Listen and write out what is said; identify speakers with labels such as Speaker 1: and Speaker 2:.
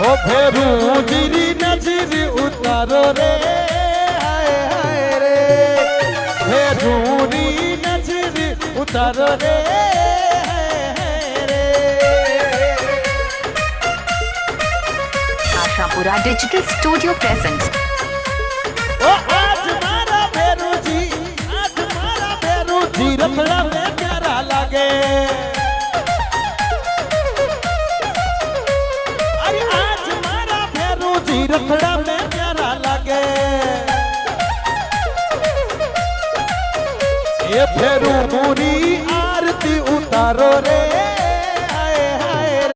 Speaker 1: ओ फेरू जिरी नजर उतारो रे हाय हाय रे फेरू री नजर उतारो रे हाय हाय रे
Speaker 2: आशापुरा डिजिटल स्टूडियो प्रेजेंट्स
Speaker 1: ओ आज मारा फेरू जी रथड़ा में प्यारा लागे रथड़ा में प्यारा लागे ये फेरू पूरी आरती उतारो रे